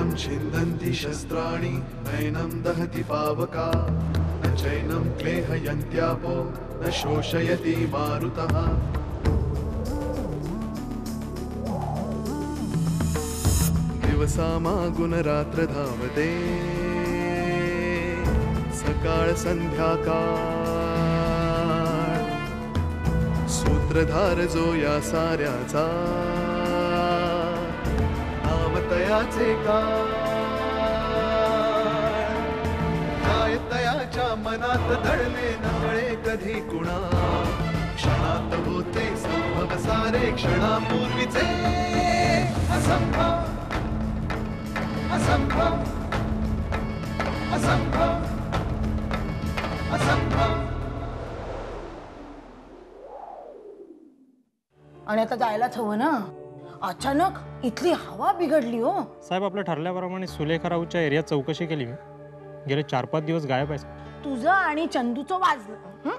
नैनं छिन्दन्ति शस्त्राणि नैनं दहति पावका न चैनं क्लेहयन्त्यापो न शोषयति मारुतः दिवसामागुणरात्र धावते सकाळ संध्याकाळ सूत्रधार जो या साऱ्याचा नामतयाचे काय तयाच्या मनात दडले नकळे कधी कुणा क्षणात होते संभव सारे क्षणापूर्वीचे असंभव असंभव असंभव असंभव. आणि आता जायलाच हवं ना. अचानक इथली हवा बिघडली हो. साहेब आपलं ठरल्याप्रमाणे सुलेखा राऊतच्या एरियात चौकशी केली मी. गेले 4-5 दिवस गायब आहे. तुझं आणि चंदूचं वाजलं.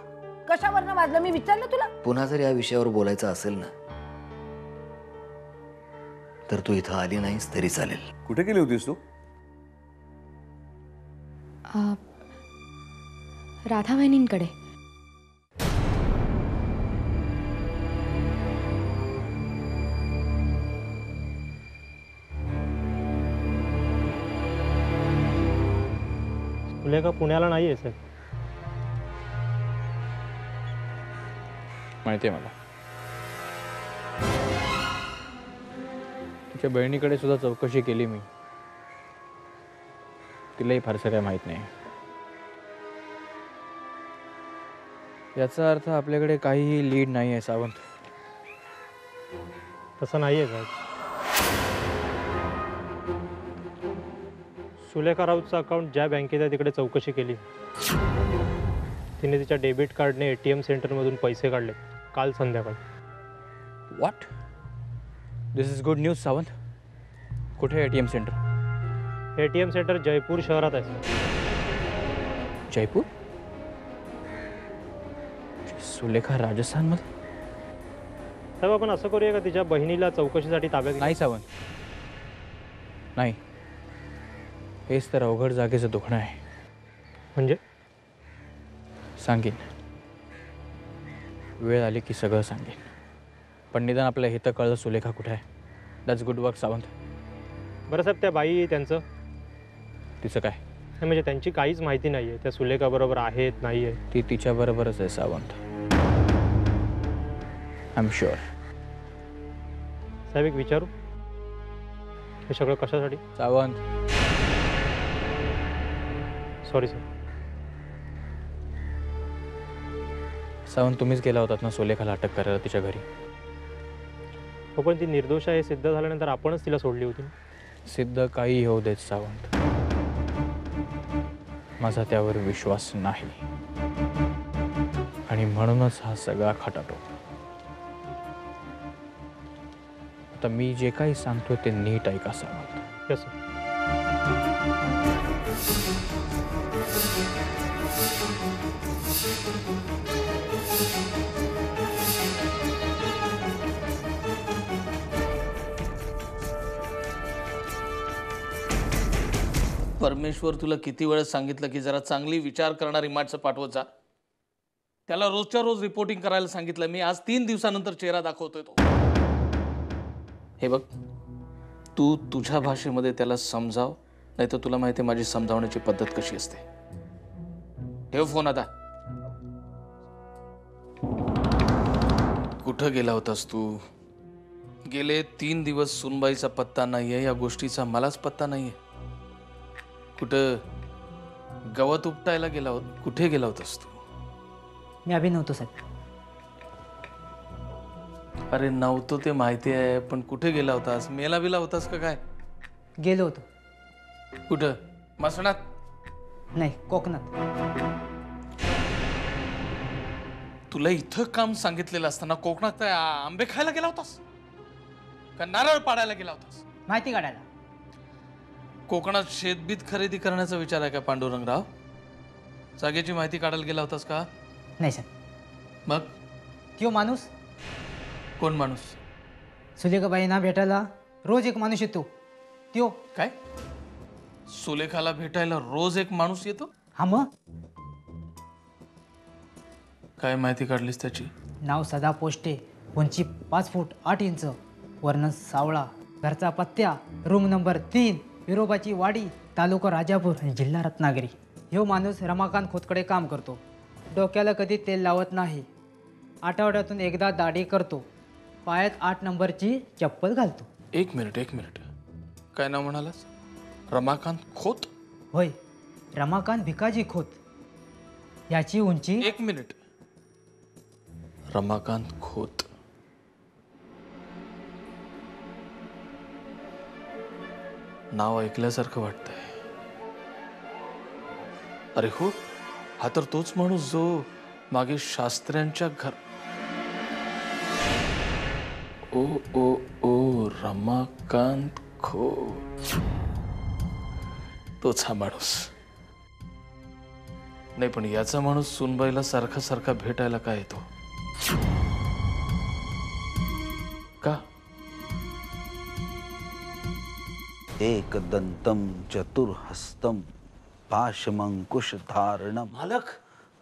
कशावरनं वाजलं मी विचारलं तुला. पुन्हा जर या विषयावर बोलायचं असेल ना तर तू इथं आली नाहीस तरी चालेल. कुठे गेली होतीस तू? राधा वहिनींकडे. सुलेखा पुण्याला नाही आहे साहेब. माहिती आहे मला. तिच्या बहिणीकडे सुद्धा चौकशी केली मी. तिलाही फारसं काय माहीत नाही. याचा अर्थ आपल्याकडे काहीही लीड नाही आहे सावंत. तसं नाही आहे साहेब. सुलेखा राऊतचं अकाउंट ज्या बँकेत आहे तिकडे चौकशी केली. तिने तिच्या डेबिट कार्डने ATM सेंटरमधून पैसे काढले काल संध्याकाळी. What? This is good news Sawant. कुठे ATM centre? ATM centre Jaipur शहरात आहे. जयपूर? सुलेखा राजस्थानमध्ये? साहेब आपण असं करूया का तिच्या बहिणीला चौकशीसाठी ताब्यात? नाही सावंत, नाही. हेच तर अवघड जागेचं दुखणं आहे. म्हणजे? सांगेन, वेळ आली की सगळं सांगेन. पण निदान आपल्या हे तर कळलं सुलेखा कुठे आहे. That's good work Sawant. बरं साहेब त्या बाई त्यांचं तिचं काय? म्हणजे त्यांची काहीच माहिती नाही आहे. त्या सुलेखा बरोबर आहेत नाही आहे. ती तिच्याबरोबरच आहे सावंत. I am sure. साहेब एक विचारू, हे सगळं कशासाठी? सावंत. Sorry sir. सावंत तुम्हीच गेला होतात ना सुलेखाला अटक करायला तिच्या घरी. हो पण ती निर्दोष आहे सिद्ध झाल्यानंतर आपणच तिला सोडली होती. सिद्ध काही होऊ देत सावंत, माझा त्यावर विश्वास नाही आणि म्हणूनच हा सगळा खटाटो. आता मी जे काही सांगतोय ते नीट ऐका सावंत. Yes sir. परमेश्वर तुला किती वेळा सांगितलं की जरा चांगली विचार करणारी माणसं पाठवत जा. त्याला रोजच्या रोज रिपोर्टिंग करायला सांगितलं मी. आज 3 दिवसानंतर चेहरा दाखवतोय तो. हे बघ, तू तुझ्या भाषेमध्ये त्याला समजाव, नाही तर तुला माहिती आहे माझी समजावण्याची पद्धत कशी असते. ठेव फोन आता. कुठं गेला होतास तू? गेले 3 दिवस सुनबाईचा पत्ता नाहीये. या गोष्टीचा मलाच पत्ता नाहीये. कुठं गवत उपटायला गेला होता? कुठे गेला होतास तू? मी अभि नव्हतो साहेब. अरे नव्हतो ते माहिती आहे, पण कुठे गेला होतास? मेला बिला होतास का काय? गेलो होतो. कुठं? मसणात? नाही, कोकणात. तुला इथं काम सांगितलेलं असताना कोकणात आंबे खायला गेला होतास का नारळ पाडायला गेला होतास? माहिती काढायला. कोकणात शेतबीत खरेदी करण्याचा विचार आहे का पांडुरंगराव? जागेची माहिती काढायला गेला होतास का? नाही सर. मग त्यो माणूस? कोण माणूस? सुलेखाबाईंना भेटायला रोज एक माणूस येतो. त्यो काय? सुलेखाला भेटायला रोज एक माणूस येतो? हा मग काय माहिती काढलीस त्याची? नाव सदा पोष्टे, उंची 5 फूट 8 इंच, वर्ण सावळा, घरचा पत्त्या रूम नंबर 3, विरोबाची वाडी, तालुका राजापूर, जिल्हा रत्नागिरी. ह्यो माणूस रमाकांत खोतकडे काम करतो. डोक्याला कधी तेल लावत नाही. आठवड्यातून एकदा दाढी करतो. पायात 8 नंबरची चप्पल घालतो. एक मिनिट. काय नाव म्हणालास? रमाकांत खोत? होय, रमाकांत भिकाजी खोत. याची उंची एक मिनिट. रमाकांत खोत. नाव ऐकल्यासारखं वाटतंय. अरे हो, हा तर तोच माणूस जो मागे शास्त्र्यांच्या घर. ओ रमाकांत खोत. तोच हा माणूस. नाही, पण याचा माणूस सुनबाईला सारखा सारखा भेटायला काय येतो? का? एकदंतम चतुर्हस्तम पाशमंकुशधारणम मालक,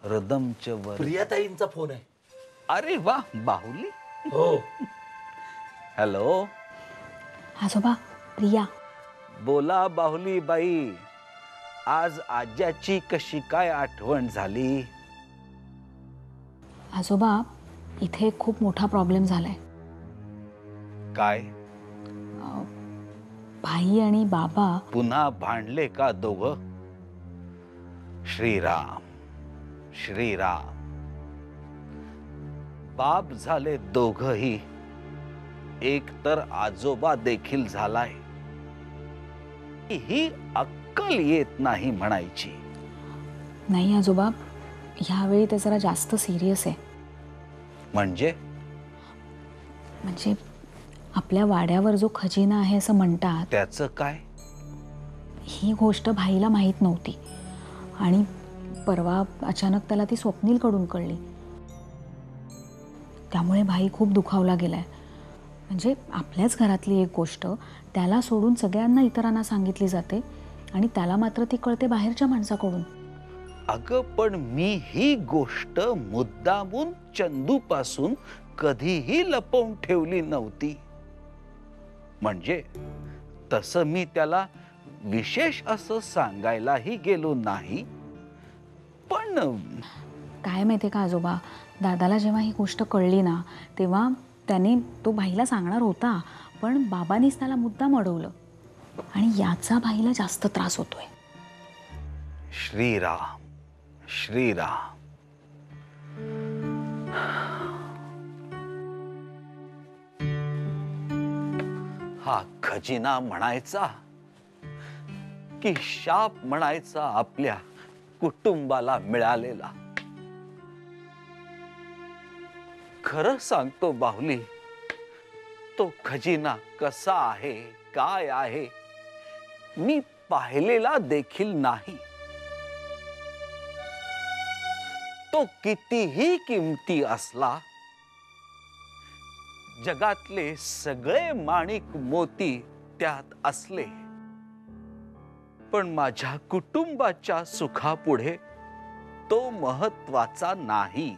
हृदम च वर. प्रियाताईंचा फोन आहे. अरे वा, बाहुली. हो. हॅलो. आजोबा, प्रिया. बोला बाहुली बाई, आज आज्याची कशी काय आठवण झाली? आजोबा, इथे खूप मोठा प्रॉब्लेम झालाय. काय? भाई आणि बाबा पुन्हा भांडले का दोघं? श्रीराम श्रीराम. बाप झाले दोघही, एक तर आजोबा देखील झालाय. ही अक्कल येत नाही म्हणायची. नाही आजोबा, ह्यावेळी ते जरा जास्त सिरियस आहे. म्हणजे आपल्या वाड्यावर जो खजिना आहे असं म्हणतात. त्याचं काय? ही गोष्ट भाईला माहीत नव्हती आणि परवा अचानक त्याला ती स्वप्नीलकडून कळली. त्यामुळे भाई खूप दुखावला गेलाय. म्हणजे आपल्याच घरातली एक गोष्ट त्याला सोडून सगळ्यांना इतरांना सांगितली जाते आणि त्याला मात्र ती कळते बाहेरच्या माणसाकडून. अगं, पण मी ही गोष्ट मुद्दामून चंदूपासून कधीही लपवून ठेवली नव्हती. म्हणजे तसं मी त्याला विशेष असं सांगायलाही गेलो नाही. पण काय माहिती का आजोबा, दादाला जेव्हा ही गोष्ट कळली ना, तेव्हा त्याने तो भाईला सांगणार होता, पण बाबांनीच त्याला मुद्दाम अडवलं आणि याचा भाईला जास्त त्रास होतोय. श्रीराम श्रीराम. हा खजिना म्हणायचा की शाप म्हणायचा आपल्या कुटुंबाला मिळालेला? खरं सांगतो बाहुली, तो खजिना कसा आहे, काय आहे, मी पाहिलेला देखील नाही. तो कितीही किमती असला, जगातले सगळे माणिक मोती त्यात असले, पण माझ्या कुटुंबाच्या सुखापुढे तो महत्वाचा नाही.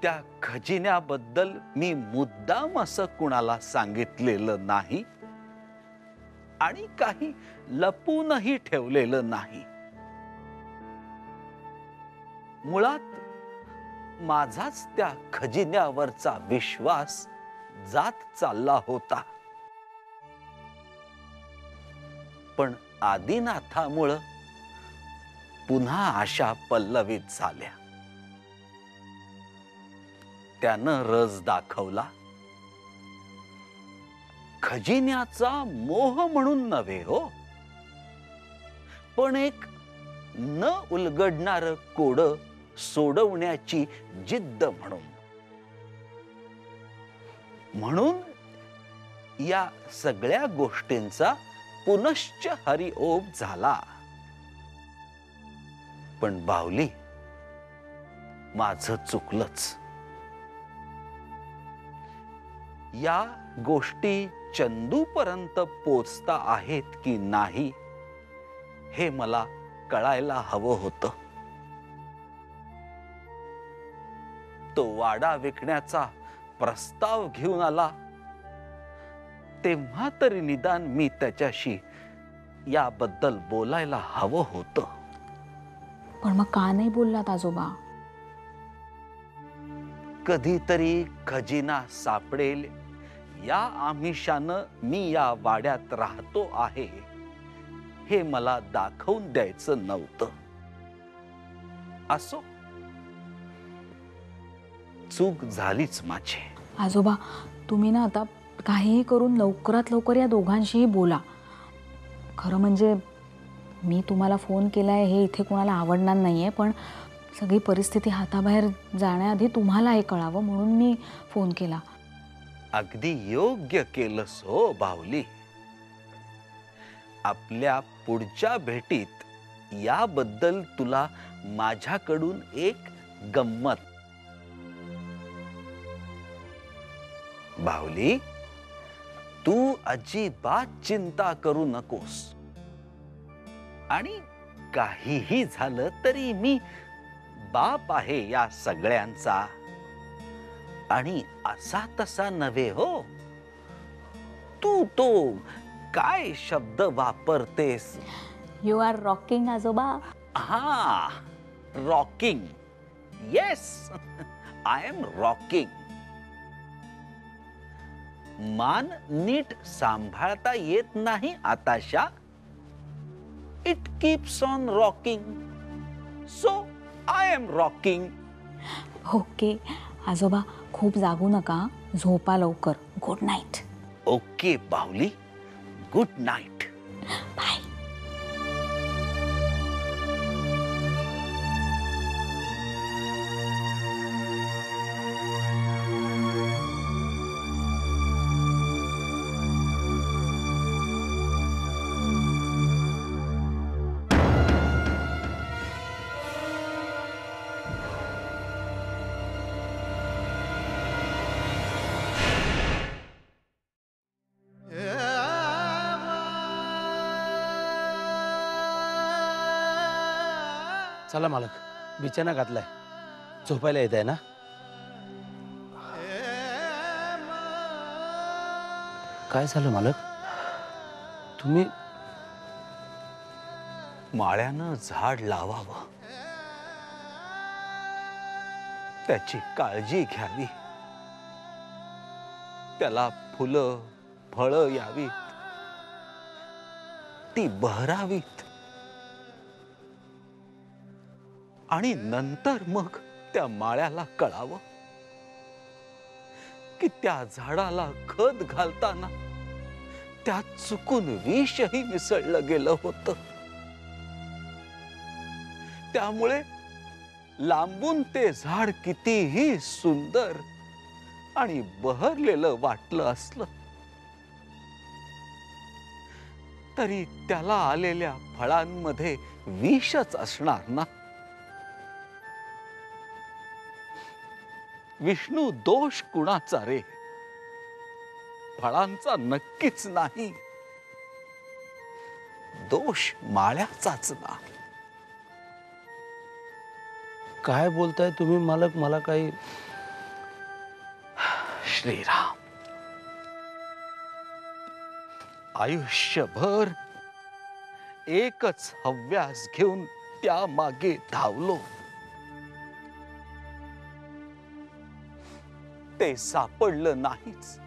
त्या खजिन्याबद्दल मी मुद्दाम असं कुणाला सांगितलेलं नाही आणि काही लपूनही ठेवलेलं नाही. मुळात माझाच त्या खजिन्यावरचा विश्वास जात चालला होता. पण आदिनाथामुळं पुन्हा आशा पल्लवित झाल्या. त्यानं रस दाखवला. खजिन्याचा मोह म्हणून नव्हे हो, पण एक न उलगडणारं कोडं सोडवण्याची जिद्द म्हणून. म्हणून या सगळ्या गोष्टींचा पुनश्च हरिओम झाला. पण बाहुली, माझं चुकलंच. या गोष्टी चंदूपर्यंत पोचता आहेत की नाही हे मला कळायला हवं होतं. तो वाडा विकण्याचा प्रस्ताव घेऊन आला तेव्हा तरी निदान मी त्याच्याशी याबद्दल बोलायला हवं होतं. पण मग का नाही बोललात आजोबा? कधीतरी खजिना सापडेल या आमिषानं मी या वाड्यात राहतो आहे हे मला दाखवून द्यायचं नव्हतं. असो, चूक झालीच माझी. आजोबा तुम्ही ना आता काहीही करून लवकरात लवकर या दोघांशीही बोला. खरं म्हणजे मी तुम्हाला फोन केलाय हे इथे कोणाला आवडणार नाहीये, पण सगळी परिस्थिती हाताबाहेर जाण्याआधी तुम्हाला हे कळावं म्हणून मी फोन केला. अगदी योग्य केलंस हो बाहुली. आपल्या पुढच्या भेटीत याबद्दल तुला माझ्याकडून एक गंमत. बाहुली, तू अजिबात चिंता करू नकोस. आणि काहीही झालं तरी मी बाप आहे या सगळ्यांचा. आणि असा तसा नव्हे हो. तू तो काय शब्द वापरतेस? यू आर रॉकिंग आजोबा. हा, rocking. Yes, I am rocking. मान नीट सांभाळता येत नाही आताशा. It keeps on rocking. So I am rocking. Okay आजोबा, खूप जागू नका, झोपा लवकर. Good night. ओके बाहुली, गुड नाईट. बाय. चला मालक, बिछाना घातलाय, झोपायला येत आहे ना? काय झालं मालक? तुम्ही माळ्यानं झाड लावावं, त्याची काळजी घ्यावी, त्याला फुलं फळं यावीत, ती बहरावीत, आणि नंतर मग त्या माळ्याला कळावं की त्या झाडाला खत घालताना त्यात चुकून विषही मिसळलं गेलं होतं. त्यामुळे लांबून ते झाड कितीही सुंदर आणि बहरलेलं वाटलं असलं तरी त्याला आलेल्या फळांमध्ये विषच असणार ना. विष्णू, दोष कुणाचा रे? फळांचा नक्कीच नाही, दोष माळ्याचाच ना. काय बोलताय तुम्ही मालक? मला काही. श्रीराम, आयुष्यभर एकच हव्यास घेऊन त्या मागे धावलो, ते सापडलं नाहीच.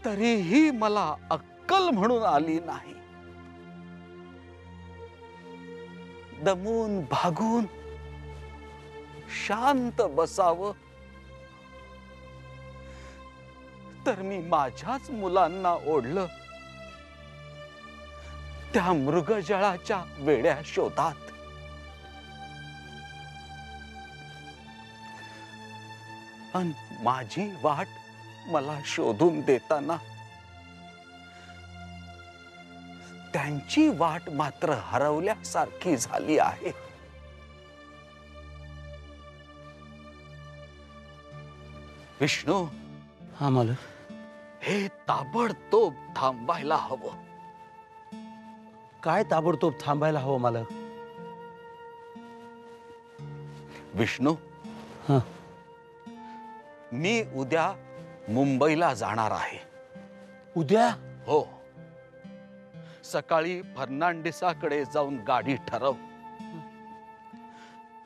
तरीही मला अक्कल म्हणून आली नाही. दमून भागून शांत बसावं तर मी माझ्याच मुलांना ओढलं त्या मृगजळाच्या वेड्या शोधात. अन माझी वाट मला शोधून देताना त्यांची वाट मात्र हरवल्यासारखी झाली आहे. विष्णू, हा मालक. हे ताबडतोब थांबायला हवं. काय ताबडतोब थांबायला हवं मालक? विष्णू, हा. मी उद्या मुंबईला जाणार आहे. उद्या? हो. सकाळी फर्नांडिसाकडे जाऊन गाडी ठरव.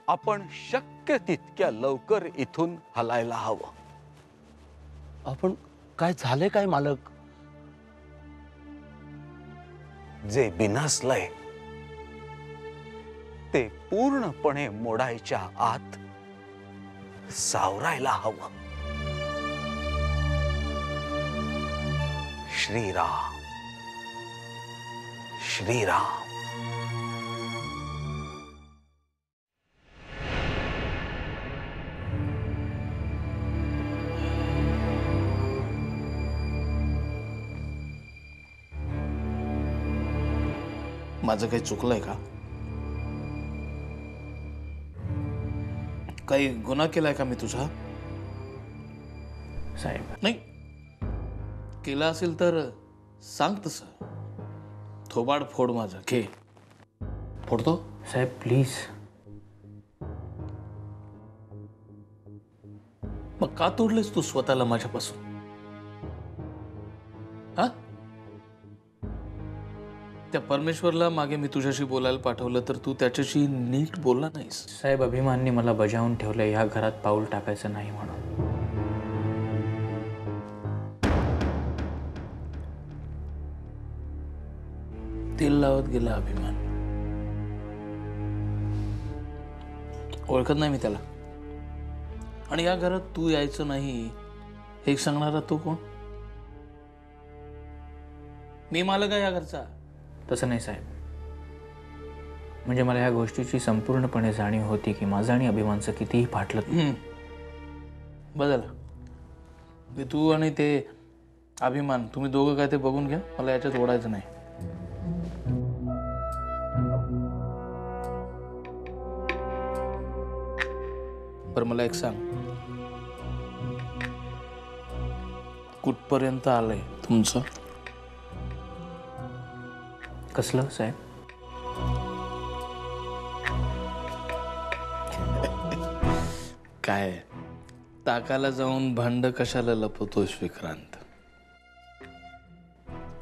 आपण शक्य तितक्या लवकर इथून हलायला हवं. आपण काय झाले काय मालक? जे बिनसलंय ते पूर्णपणे मोडायच्या आत सावरायला हवं. श्रीराम श्रीराम. माझं काही चुकलंय का? काही गुन्हा केलाय का मी तुझा? साहेब नाही केला असेल तर सांग तसं. थोबाड फोड माझं. घे. फोडतो. साहेब प्लीज. मग का तोडलेस तू स्वतःला माझ्यापासून? हा? त्या परमेश्वरला मागे मी तुझ्याशी बोलायला पाठवलं तर तू त्याच्याशी नीट बोलला नाहीस. साहेब अभिमानने मला बजावून ठेवलं या घरात पाऊल टाकायचं नाही म्हणून. तेल लावत गेला अभिमान. ओळखत नाही मी त्याला. आणि या घरात तू यायचं नाही हे सांगणारा तो कोण? मी मालक आहे या घरचा. तसं नाही साहेब. म्हणजे मला ह्या गोष्टीची संपूर्णपणे जाणीव होती की माझं आणि अभिमानचं कितीही फाटलं. बदल तू आणि ते अभिमान तुम्ही दोघं काय ते बघून घ्या. मला याच्यात ओढायचं नाही. बरं मला एक सांग, कुठपर्यंत आलंय तुमचं? कसलं साहेब? काय ताकाला जाऊन भांड कशाला लपवतोयस विक्रांत?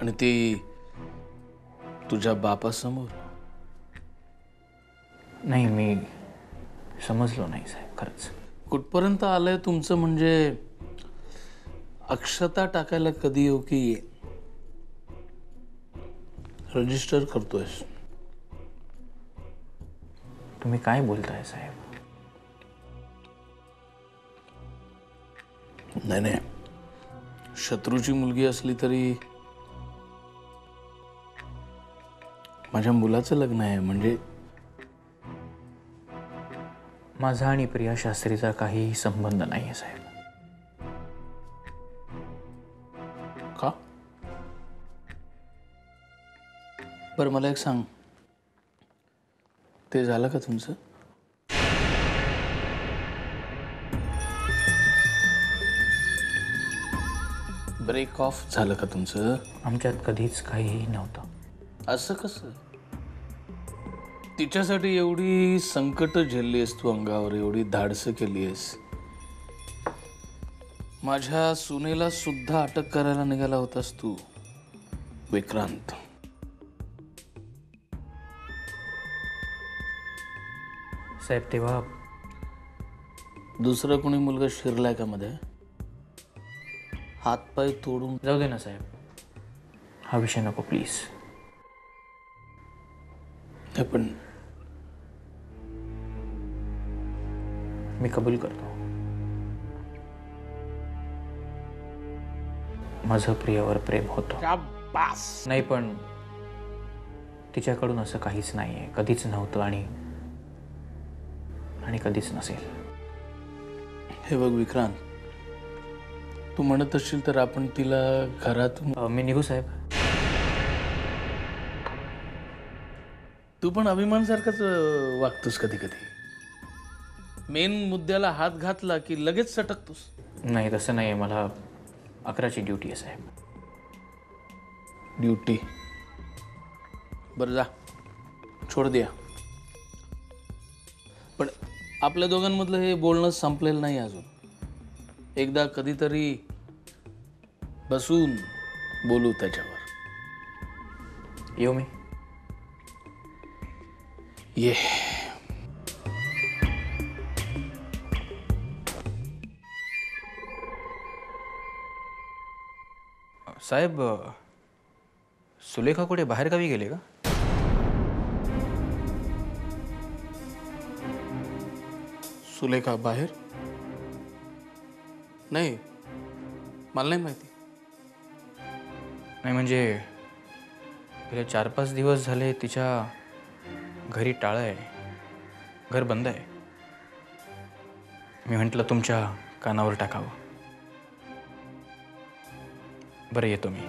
आणि ती तुझ्या बापासमोर? नाही मी समजलो नाही साहेब खरंच. कुठपर्यंत आलंय तुमचं म्हणजे अक्षता टाकायला कधी येऊ की रजिस्टर करतोयस? तुम्ही काय बोलताय साहेब? नाही नाही, शत्रूची मुलगी असली तरी माझ्या मुलाचं लग्न आहे. म्हणजे माझा आणि प्रिया शास्त्रीचा काहीही संबंध नाही आहे साहेब. का? बरं मला एक सांग, ते झालं का तुमचं? ब्रेक ऑफ झालं का तुमचं? आमच्यात कधीच काहीही नव्हतं. असं कसं? तिच्यासाठी एवढी संकट झेललीस तू अंगावर, एवढी धाडसं केलीस. माझ्या सुनेला सुद्धा अटक करायला निघाला होतास तू विक्रांत. साहेब तेव्हा दुसरा कोणी मुलगा शिरलाय का मध्ये? हातपाय तोडून? जाऊ दे ना साहेब, हा विषय नको प्लीज. हे पण मी कबूल करतो, माझं प्रियावर प्रेम होतं. नाही पण तिच्याकडून असं काहीच नाहीये, कधीच नव्हतं आणि कधीच नसेल. हे बघ विक्रांत, तू म्हणत असशील तर आपण तिला घरातून. मी निघू साहेब? तू पण अभिमानसारखंच वागतोस कधी कधी. मेन मुद्द्याला हात घातला की लगेच सटकतोस. नाही तसं नाही आहे, मला 11ची ड्युटी आहे साहेब. ड्युटी. बरं जा, छोड द्या. पण आपल्या दोघांमधलं हे बोलणं संपलेलं नाही अजून. एकदा कधीतरी बसून बोलू त्याच्यावर. येऊ मी? ये. साहेब, सुलेखा कुठे बाहेरगावी गेले का? सुलेखा बाहेर? नाही, मला नाही माहिती. नाही म्हणजे गेले 4-5 दिवस झाले तिच्या घरी टाळं आहे, घर बंद आहे. मी म्हटलं तुमच्या कानावर टाकावं. बरं येतो मी.